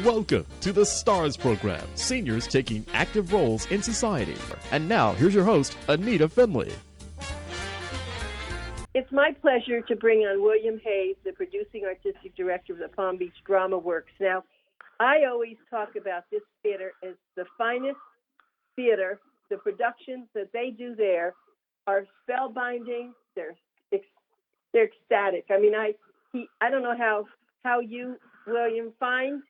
Welcome to the STARS program, seniors taking active roles in society. And now, here's your host, ANITA FINLEY. It's my pleasure to bring on William Hayes, the producing artistic director of the Palm Beach Dramaworks. Now, I always talk about this theater as the finest theater. The productions that they do there are spellbinding. They're ecstatic. I mean, I don't know how you, William, find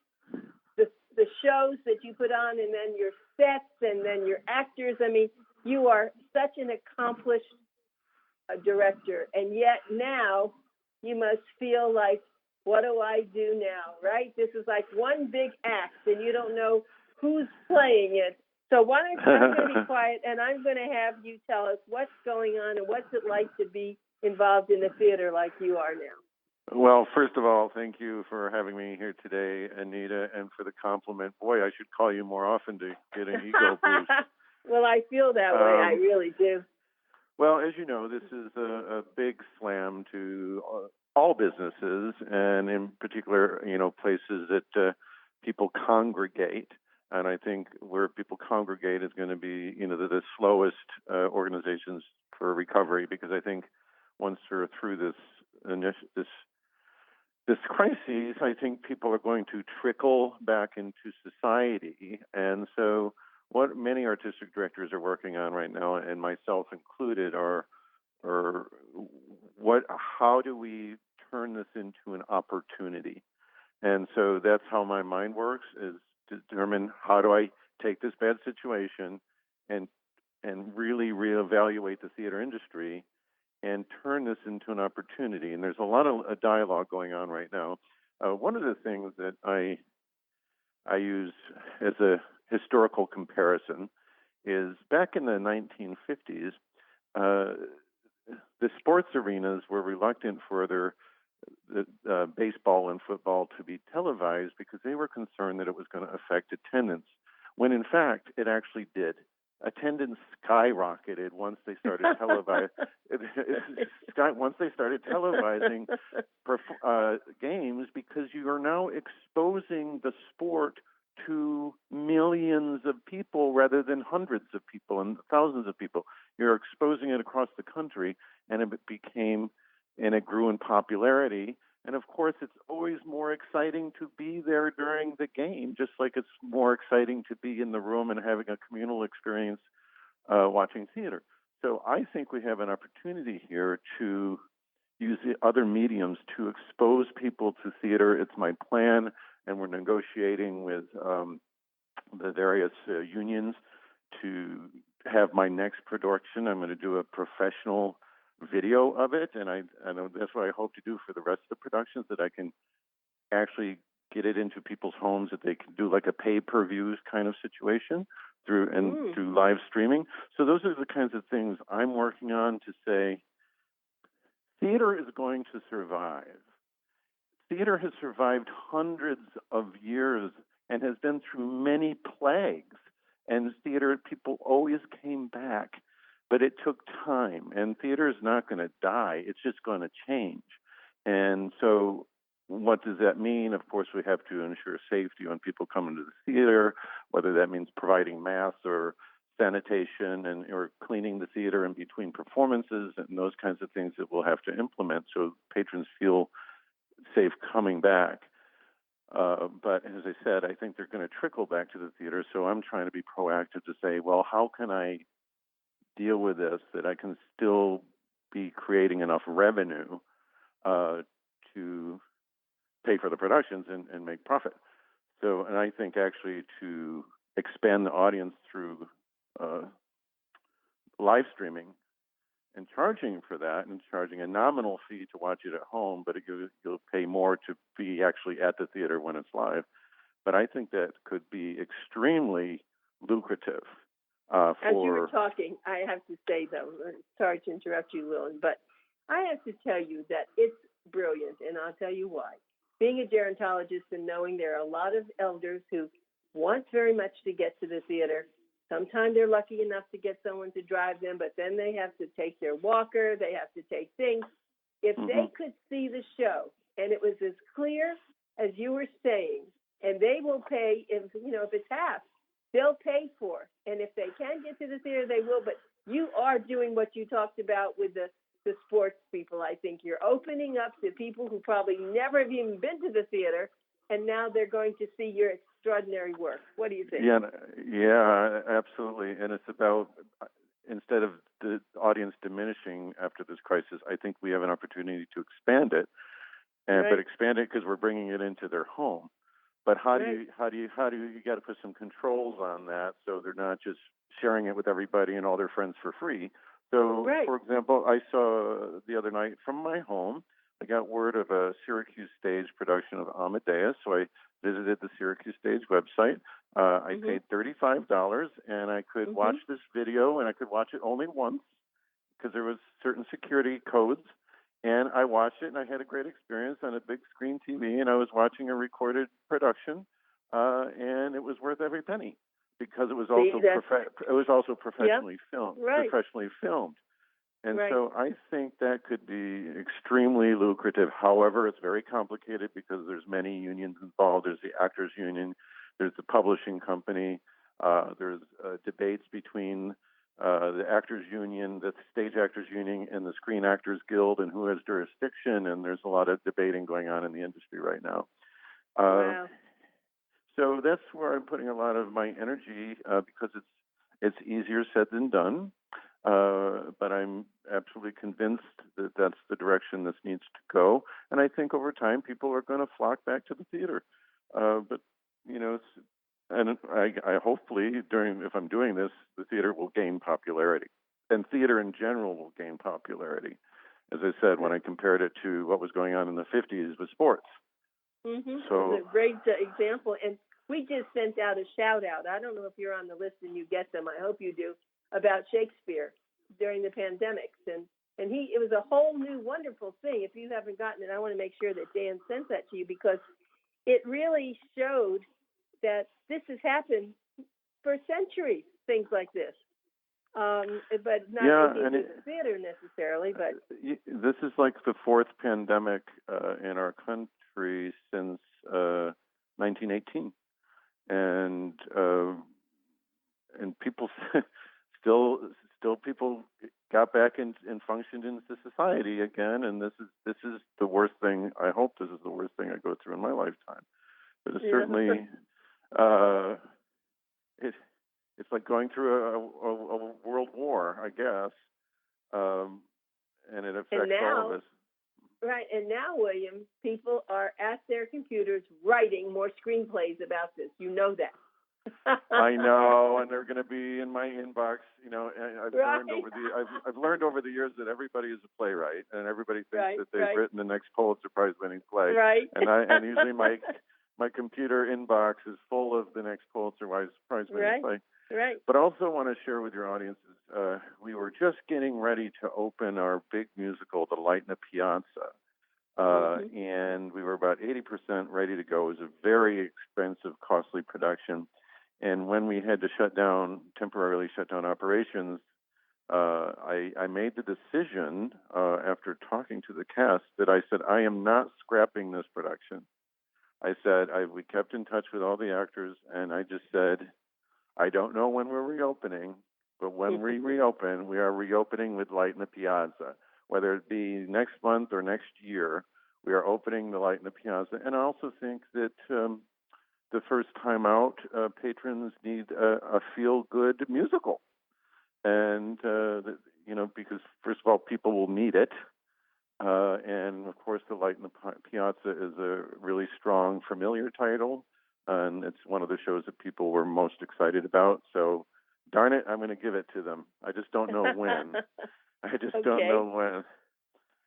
the shows that you put on, and then your sets, and then your actors. I mean, you are such an accomplished director, and yet now you must feel like, what do I do now, right? This is like one big act, and you don't know who's playing it. So why don't I'm going to be quiet, and I'm going to have you tell us what's going on and what's it like to be involved in the theater like you are now. Well, first of all, thank you for having me here today, Anita, and for the compliment. Boy, I should call you more often to get an ego boost. Well, I feel that way. I really do. Well, as you know, this is a big slam to all businesses, and in particular, places that people congregate. And I think where people congregate is going to be, the slowest organizations for recovery, because I think once they're through this crisis, I think people are going to trickle back into society. And so what many artistic directors are working on right now, and myself included, are how do we turn this into an opportunity? And so that's how my mind works, is to determine how do I take this bad situation and really reevaluate the theater industry and turn this into an opportunity. And there's a lot of dialogue going on right now. One of the things that I use as a historical comparison is back in the 1950s, the sports arenas were reluctant for the baseball and football to be televised because they were concerned that it was going to affect attendance, when in fact it actually did. Attendance skyrocketed once they started televising games, because you are now exposing the sport to millions of people rather than hundreds of people and thousands of people. You're exposing it across the country, and it grew in popularity. And of course, it's always more exciting to be there during the game, just like it's more exciting to be in the room and having a communal experience watching theater. So I think we have an opportunity here to use the other mediums to expose people to theater. It's my plan, and we're negotiating with the various unions to have my next production. I'm going to do a professional video of it, and I know that's what I hope to do for the rest of the productions, that I can actually get it into people's homes, that they can do like a pay-per-view kind of situation through live streaming. So those are the kinds of things I'm working on to say theater is going to survive. Theater has survived hundreds of years and has been through many plagues, and theater people always came back. But it took time, and theater is not going to die. It's just going to change. And so what does that mean? Of course, we have to ensure safety when people come into the theater, whether that means providing masks or sanitation or cleaning the theater in between performances, and those kinds of things that we'll have to implement so patrons feel safe coming back. But as I said, I think they're going to trickle back to the theater. So I'm trying to be proactive to say, well, how can I deal with this that I can still be creating enough revenue to pay for the productions and make profit. So, and I think actually to expand the audience through live streaming and charging for that, and charging a nominal fee to watch it at home, but you'll pay more to be actually at the theater when it's live. But I think that could be extremely lucrative. As you were talking, I have to say, though, sorry to interrupt you, Lillian, but I have to tell you that it's brilliant, and I'll tell you why. Being a gerontologist and knowing there are a lot of elders who want very much to get to the theater. Sometimes they're lucky enough to get someone to drive them, but then they have to take their walker, they have to take things. If they could see the show, and it was as clear as you were saying, and they will pay if it's half. They'll pay for it. And if they can get to the theater, they will. But you are doing what you talked about with the sports people. I think you're opening up to people who probably never have even been to the theater, and now they're going to see your extraordinary work. What do you think? Yeah, absolutely. And it's about, instead of the audience diminishing after this crisis, I think we have an opportunity to expand it, but expand it because we're bringing it into their home. But how do you got to put some controls on that so they're not just sharing it with everybody and all their friends for free. So, for example, I saw the other night from my home, I got word of a Syracuse stage production of Amadeus, so I visited the Syracuse stage website. I paid $35, and I could watch this video, and I could watch it only once because there was certain security codes. And I watched it, and I had a great experience on a big screen TV, and I was watching a recorded production, and it was worth every penny because it was also professionally filmed. And so I think that could be extremely lucrative. However, it's very complicated because there's many unions involved. There's the Actors Union, there's the publishing company, there's debates between the Actors Union, the Stage Actors Union, and the Screen Actors Guild, and who has jurisdiction, and there's a lot of debating going on in the industry right now. So that's where I'm putting a lot of my energy because it's easier said than done, but I'm absolutely convinced that that's the direction this needs to go, and I think over time people are going to flock back to the theater. And I hopefully, if I'm doing this, the theater will gain popularity. And theater in general will gain popularity. As I said, when I compared it to what was going on in the 50s with sports. So it's a great example. And we just sent out a shout-out. I don't know if you're on the list and you get them. I hope you do, about Shakespeare during the pandemics. And it was a whole new, wonderful thing. If you haven't gotten it, I want to make sure that Dan sends that to you because it really showed that this has happened for centuries, things like this. But not in the theater necessarily. But this is like the fourth pandemic in our country since 1918, and people still people got back and functioned into society again. And this is the worst thing. I hope this is the worst thing I go through in my lifetime. But it's certainly. It's like going through a world war, I guess, and it affects all of us. Right, and now, William, people are at their computers writing more screenplays about this. You know that. I know, and they're going to be in my inbox. I've learned over the years that everybody is a playwright, and everybody thinks that they've written the next Pulitzer Prize-winning play. Right. And usually my computer inbox is full of the next Pulitzer Prize-winning play. Right. But I also want to share with your audiences, we were just getting ready to open our big musical, The Light in the Piazza, and we were about 80% ready to go. It was a very expensive, costly production. And when we had to temporarily shut down operations, I made the decision after talking to the cast that I said, I am not scrapping this production. I said, we kept in touch with all the actors, and I just said, I don't know when we're reopening, but when we reopen, we are reopening with Light in the Piazza. Whether it be next month or next year, we are opening the Light in the Piazza. And I also think that the first time out, patrons need a feel-good musical. And, because first of all, people will need it. And of course, The Light in the Piazza is a really strong, familiar title. And it's one of the shows that people were most excited about. So, darn it, I'm going to give it to them. I just don't know when. I just don't know when.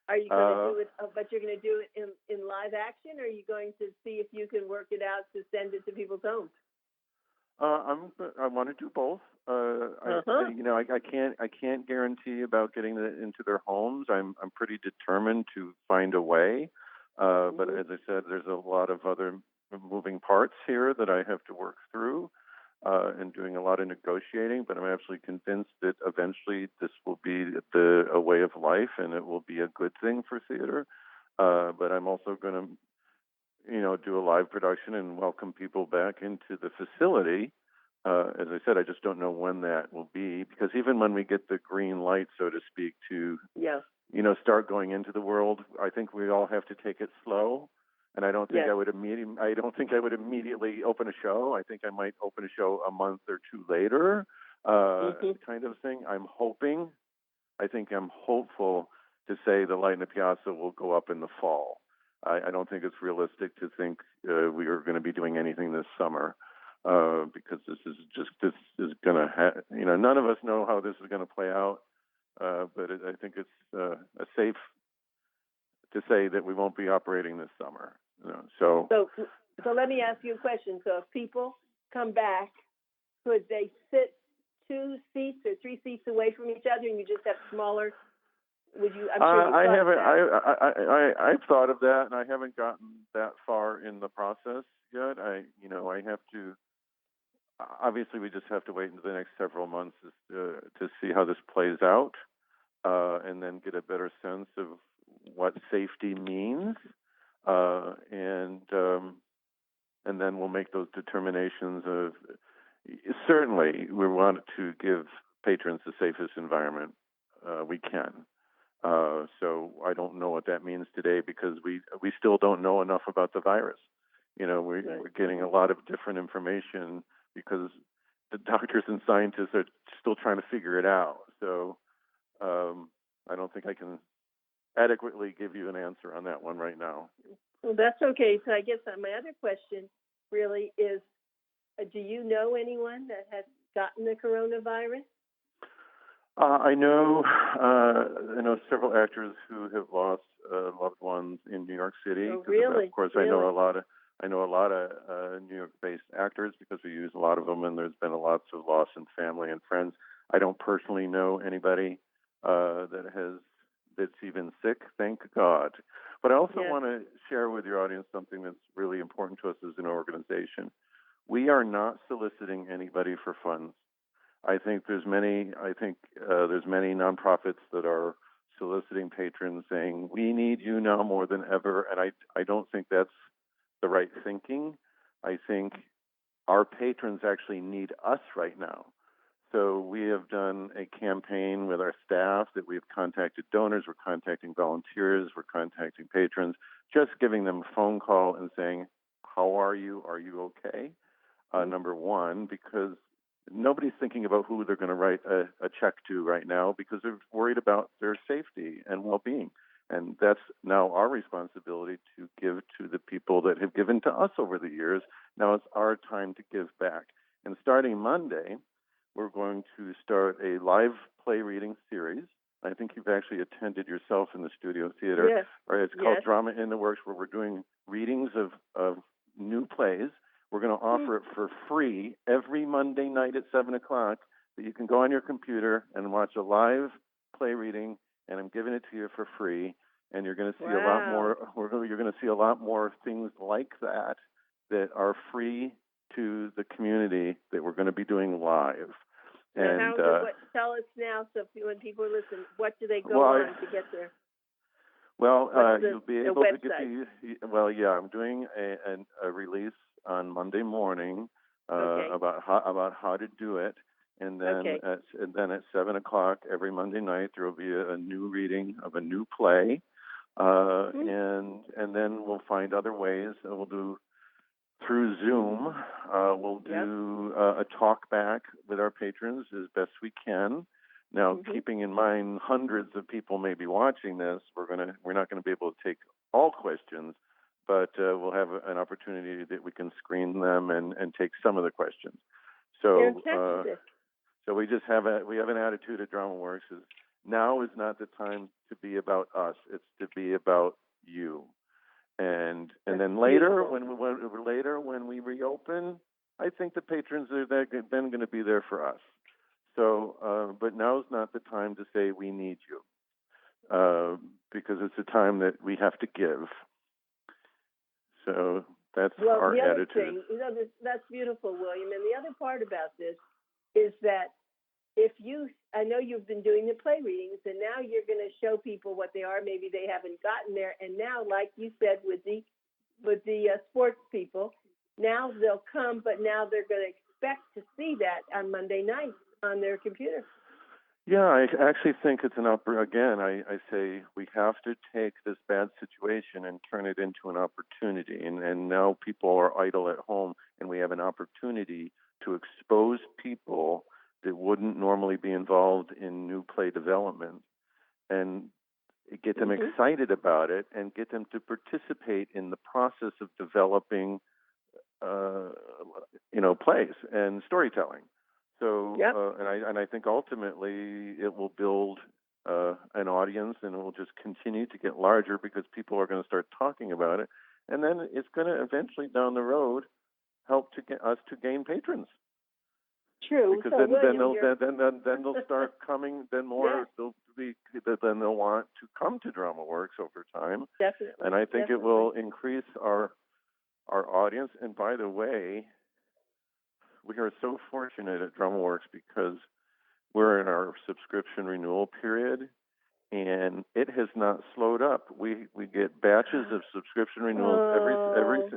Are you going to do it? But you're going to do it in live action, or are you going to see if you can work it out to send it to people's homes? I want to do both. I can't guarantee about getting it into their homes. I'm pretty determined to find a way. But as I said, there's a lot of other moving parts here that I have to work through, and doing a lot of negotiating. But I'm absolutely convinced that eventually this will be a way of life, and it will be a good thing for theater. But I'm also going to, do a live production and welcome people back into the facility. As I said, I just don't know when that will be, because even when we get the green light, so to speak, to start going into the world, I think we all have to take it slow. And I don't think I would immediately open a show. I think I might open a show a month or two later, kind of thing. I'm hopeful to say the Light in the Piazza will go up in the fall. I don't think it's realistic to think we are going to be doing anything this summer, because this is going to none of us know how this is going to play out, but I think it's safe to say that we won't be operating this summer. So let me ask you a question. So if people come back, could they sit 2 seats or 3 seats away from each other, and you just have smaller? Would you? I'm sure I've thought of that, and I haven't gotten that far in the process yet. I have to. Obviously, we just have to wait until the next several months to see how this plays out, and then get a better sense of what safety means, and then we'll make those determinations of. Certainly, we want to give patrons the safest environment we can. So I don't know what that means today, because we still don't know enough about the virus. We're getting a lot of different information because the doctors and scientists are still trying to figure it out. So I don't think I can adequately give you an answer on that one right now. Well, that's okay. So I guess my other question really is, do you know anyone that has gotten the coronavirus? I know several actors who have lost loved ones in New York City. Oh, really? Of course, really? I know a lot of New York-based actors, because we use a lot of them, and there's been lots of loss in family and friends. I don't personally know anybody that's even sick, thank God. But I also want to share with your audience something that's really important to us as an organization. We are not soliciting anybody for funds. I think there's many nonprofits that are soliciting patrons, saying, we need you now more than ever. And I don't think that's the right thinking. I think our patrons actually need us right now. So we have done a campaign with our staff that we've contacted donors, we're contacting volunteers, we're contacting patrons, just giving them a phone call and saying, how are you? Are you okay? Number one, because nobody's thinking about who they're going to write a check to right now, because they're worried about their safety and well-being. And that's now our responsibility to give to the people that have given to us over the years. Now it's our time to give back. And starting Monday, we're going to start a live play reading series. I think you've actually attended yourself in the Studio Theater. Yes. Right? It's called Drama in the Works, where we're doing readings of new plays. We're going to offer it for free every Monday night at 7 o'clock, that you can go on your computer and watch a live play reading, and I'm giving it to you for free. And you're going to see a lot more. You're going to see a lot more things like that are free to the community that we're going to be doing live. And tell us now, so when people listen, what do they go on to get there? Well, you'll be able to get I'm doing a release on Monday morning about how to do it, and then at 7 o'clock every Monday night there will be a new reading of a new play, and then we'll find other ways. We'll do through Zoom. We'll do a talk back with our patrons as best we can. Now, keeping in mind hundreds of people may be watching this, we're not going to be able to take all questions, but we'll have an opportunity that we can screen them and take some of the questions. So we just have an attitude at DramaWorks is now is not the time to be about us. It's to be about you. And then later when we reopen, I think the patrons are then going to be there for us. So, but now's not the time to say we need you, because it's a time that we have to give. So that's our attitude. Thing, that's beautiful, William. And the other part about this is that I know you've been doing the play readings, and now you're going to show people what they are. Maybe they haven't gotten there. And now, like you said, with the sports people. Now they'll come, but now they're going to expect to see that on Monday nights on their computer. Yeah, I actually think it's again, I say we have to take this bad situation and turn it into an opportunity. And now people are idle at home, and we have an opportunity to expose people that wouldn't normally be involved in new play development and get them excited about it and get them to participate in the process of developing, plays and storytelling. So, and I think ultimately it will build an audience, and it will just continue to get larger because people are going to start talking about it, and then it's going to eventually down the road help to get us to gain patrons. True. Because so then they'll start coming. Then more then they'll want to come to DramaWorks over time. Definitely. And I think it will increase our audience. And by the way, we are so fortunate at DramaWorks because we're in our subscription renewal period, and it has not slowed up. We get batches of subscription renewals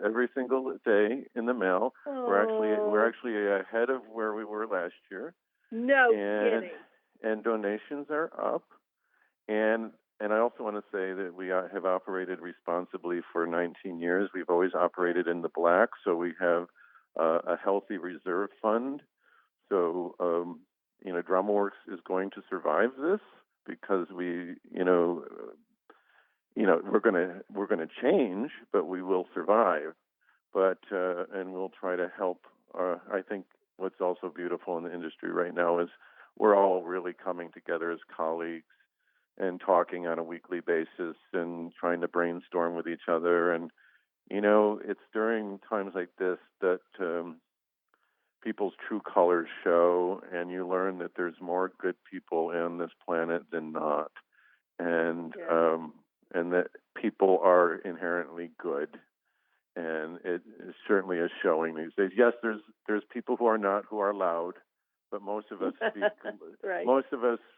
every single day in the mail. We're actually ahead of where we were last year. No kidding. And donations are up. And I also want to say that we have operated responsibly for 19 years. We've always operated in the black, so we have a healthy reserve fund. So, DramaWorks is going to survive this because we're going to change, but we will survive. But and we'll try to help. I think what's also beautiful in the industry right now is we're all really coming together as colleagues and talking on a weekly basis and trying to brainstorm with each other. And it's during times like this that people's true colors show, and you learn that there's more good people on this planet than not, and that people are inherently good, and it certainly is showing these days. Yes, there's people who are loud, but most of us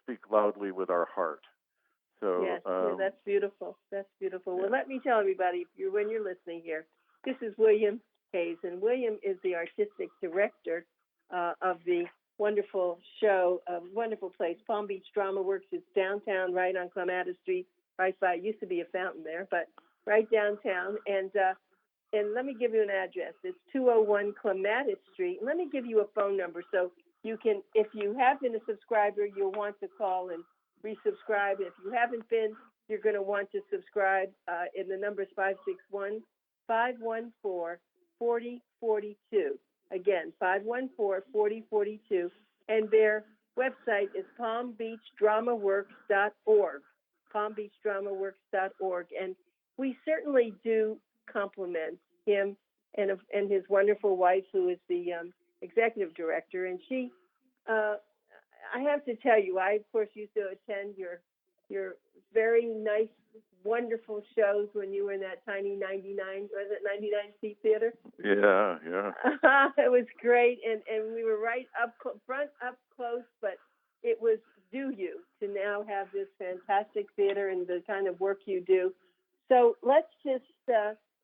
speak loudly with our heart. So that's beautiful. That's beautiful. Yeah. Well, let me tell everybody, when you're listening here, this is William Hayes, and William is the artistic director of the wonderful show, wonderful place, Palm Beach DramaWorks. It's downtown, right on Clematis Street, right by. It used to be a fountain there, but right downtown. And let me give you an address. It's 201 Clematis Street. Let me give you a phone number so you can, if you have been a subscriber, you'll want to call and resubscribe. If you haven't been, you're going to want to subscribe. And the number is 561-514-4042. Again, 514-4042. And their website is palmbeachdramaworks.org. palmbeachdramaworks.org. And we certainly do compliment him and his wonderful wife, who is the executive director. And she, I have to tell you, I, of course, used to attend your very nice, wonderful shows when you were in that tiny 99-seat theater. Yeah. It was great, and we were right up front, up close, but it was due you to now have this fantastic theater and the kind of work you do. So let's just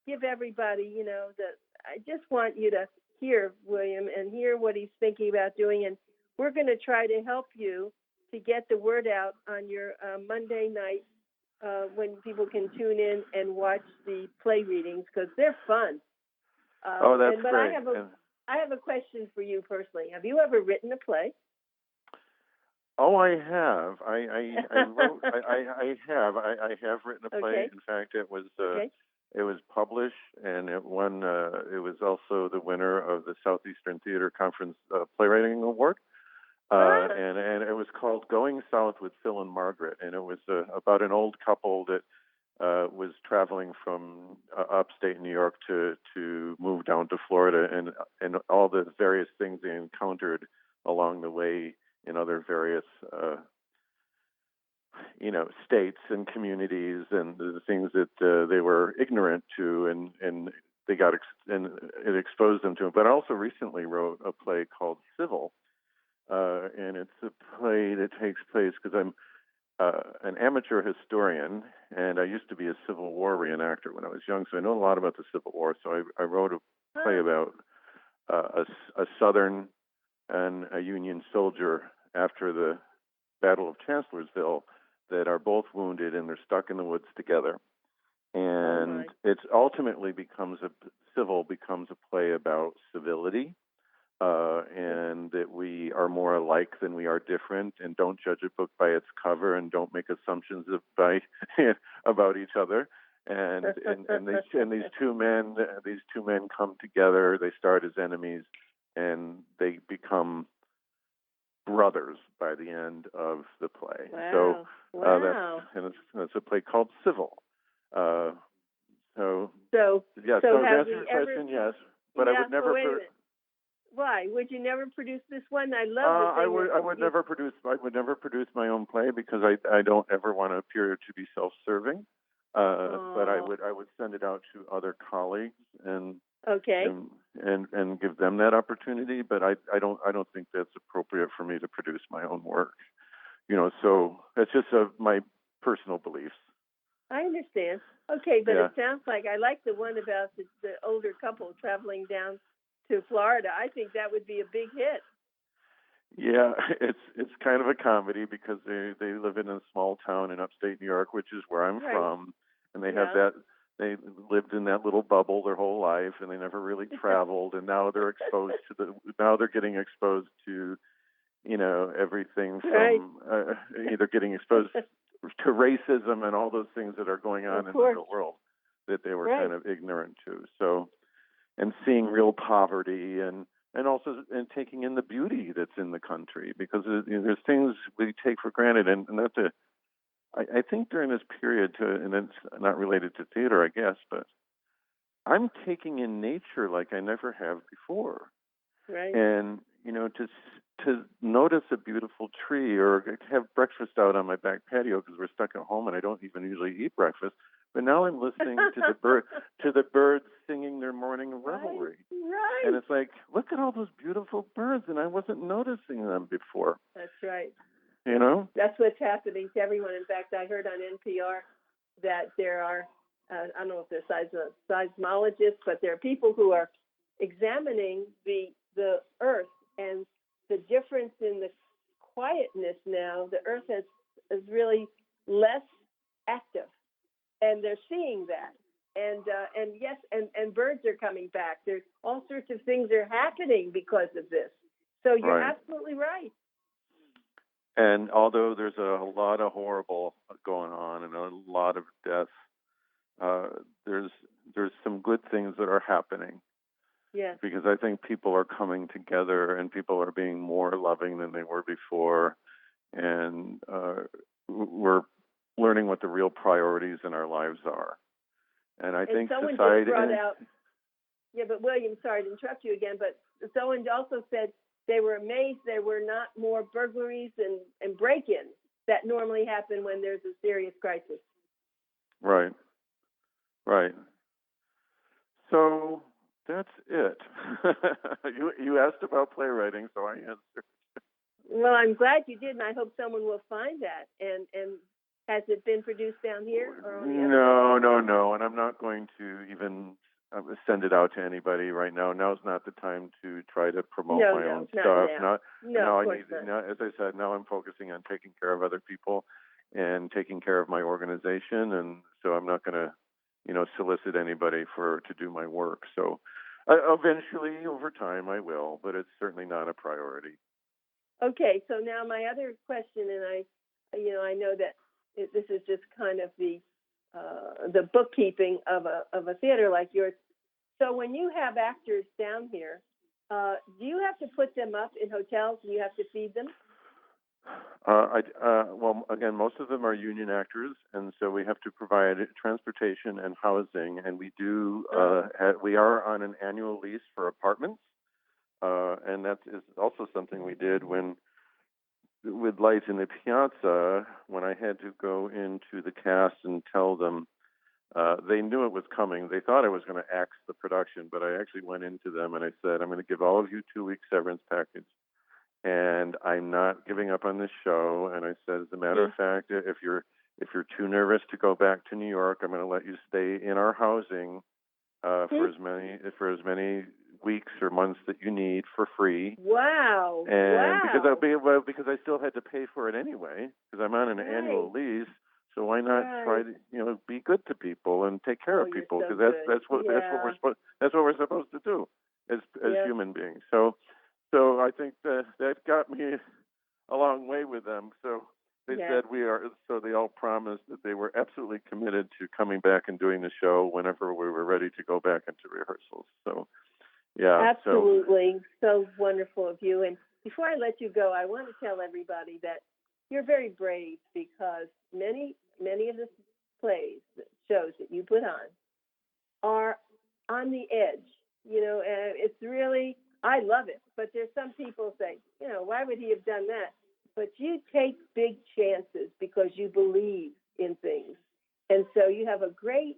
give everybody, I just want you to hear William and hear what he's thinking about doing, and we're going to try to help you to get the word out on your Monday night when people can tune in and watch the play readings, because they're fun. That's but great. I have a question for you personally. Have you ever written a play? Oh, I have. I have written a play. Okay. In fact, it was published, and it won. It was also the winner of the Southeastern Theater Conference Playwriting Award. And it was called Going South with Phil and Margaret, and it was about an old couple that was traveling from upstate New York to move down to Florida, and all the various things they encountered along the way in other various states and communities, and the things that they were ignorant to, and they got and it exposed them to it. But I also recently wrote a play called Civil. And it's a play that takes place, because an amateur historian, and I used to be a Civil War reenactor when I was young, so I know a lot about the Civil War. So I wrote a play about a Southern and a Union soldier after the Battle of Chancellorsville that are both wounded and they're stuck in the woods together. And it ultimately becomes a play about civility, and that we are more alike than we are different, and don't judge a book by its cover, and don't make assumptions about each other. And these two men come together. They start as enemies, and they become brothers by the end of the play. Wow. That's a play called Civil. So to answer your ever, question, yes, but I would never. Why would you never produce this one? I love. I would never produce my own play because I don't ever want to appear to be self-serving. But I would send it out to other colleagues and give them that opportunity. But I don't think that's appropriate for me to produce my own work. So that's just my personal beliefs. I understand. Okay, but it sounds like I like the one about the older couple traveling down to Florida. I think that would be a big hit. Yeah, it's kind of a comedy because they live in a small town in upstate New York, which is where I'm from, and they have that. They lived in that little bubble their whole life, and they never really traveled. And now they're getting exposed to, everything from either getting exposed to racism and all those things that are going on in the real world that they were kind of ignorant to. So, and seeing real poverty and also taking in the beauty that's in the country, because there's things we take for granted, and that's I think during this period, and it's not related to theater, I guess, but I'm taking in nature like I never have before. Right. And, to notice a beautiful tree or have breakfast out on my back patio because we're stuck at home and I don't even usually eat breakfast. But now I'm listening to the birds singing their morning revelry. Right. And it's like, look at all those beautiful birds, and I wasn't noticing them before. That's right. That's what's happening to everyone. In fact, I heard on NPR that there are, I don't know if they're seismologists, but there are people who are examining the Earth and the difference in the quietness now. The Earth is really less active, and they're seeing that. And birds are coming back. There's all sorts of things are happening because of this. So you're absolutely right. And although there's a lot of horrible going on and a lot of death, there's some good things that are happening. Yes. Because I think people are coming together and people are being more loving than they were before, and we're learning what the real priorities in our lives are. And I think someone society. Just brought out. Yeah, but William, sorry to interrupt you again, but someone also said they were amazed there were not more burglaries and break-ins that normally happen when there's a serious crisis. Right. So that's it. You asked about playwriting, so I answered. Well, I'm glad you did, and I hope someone will find that. And has it been produced down here? Or on the No, and I'm not going to even send it out to anybody right now. Now's not the time to try to promote my own stuff. Now I need. Now, as I said, now I'm focusing on taking care of other people and taking care of my organization, and so I'm not going to, solicit anybody to do my work. So eventually, over time, I will, but it's certainly not a priority. Okay, so now my other question, and I know that this is just kind of the bookkeeping of a theater like yours. So when you have actors down here, do you have to put them up in hotels and you have to feed them? Well, again, most of them are union actors, and so we have to provide transportation and housing, and we do. We are on an annual lease for apartments, and that is also something we did with Light in the Piazza, when I had to go into the cast and tell them. They knew it was coming. They thought I was going to axe the production, but I actually went into them and I said, I'm going to give all of you 2 weeks severance package. and I'm not giving up on this show. And I said, as a matter of fact, if you're too nervous to go back to New York, I'm going to let you stay in our housing for as many weeks or months that you need for free. Wow! And because I still had to pay for it anyway, because I'm on an annual lease. So why not try to be good to people and take care of people? Because that's what we're supposed to do as human beings. So I think that got me a long way with them. So they said they all promised that they were absolutely committed to coming back and doing the show whenever we were ready to go back into rehearsals. So, yeah. Absolutely. So wonderful of you. And before I let you go, I want to tell everybody that you're very brave, because many of the plays, shows that you put on are on the edge. And it's really, I love it. But there's some people say, why would he have done that? But you take big chances because you believe in things. And so you have a great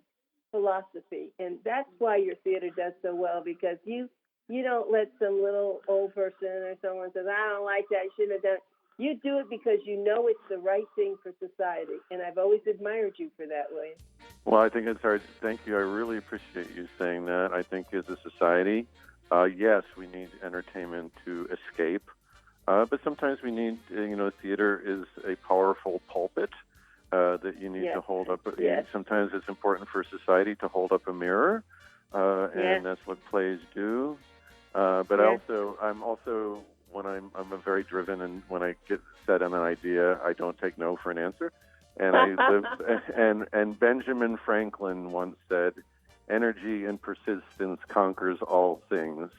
philosophy. And that's why your theater does so well, because you don't let some little old person or someone says, I don't like that, I shouldn't have done it. You do it because you know it's the right thing for society. And I've always admired you for that, William. Well, I think it's hard. Thank you. I really appreciate you saying that. I think as a society, yes, we need entertainment to escape. But sometimes we need, theater is a powerful pulpit that you need to hold up. Yes. Sometimes it's important for society to hold up a mirror, and that's what plays do. But I'm also when I'm a very driven, and when I get set on an idea, I don't take no for an answer. And I live, and Benjamin Franklin once said, "Energy and persistence conquers all things."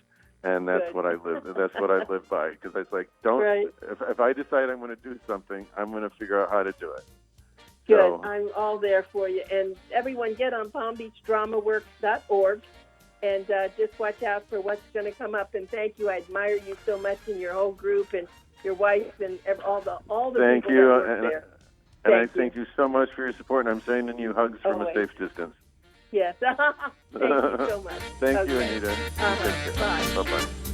And that's what I live. That's what I live by, because it's like, if I decide I'm going to do something, I'm going to figure out how to do it. Good. So, I'm all there for you. And everyone, get on PalmBeachDramaworks.org and just watch out for what's going to come up. And thank you. I admire you so much, and your whole group, and your wife, and all the thank people you. that work there. And I thank you so much for your support. And I'm sending you hugs from a safe distance. Yes. Thank you so much. Thank you, Anita. Bye. Bye-bye.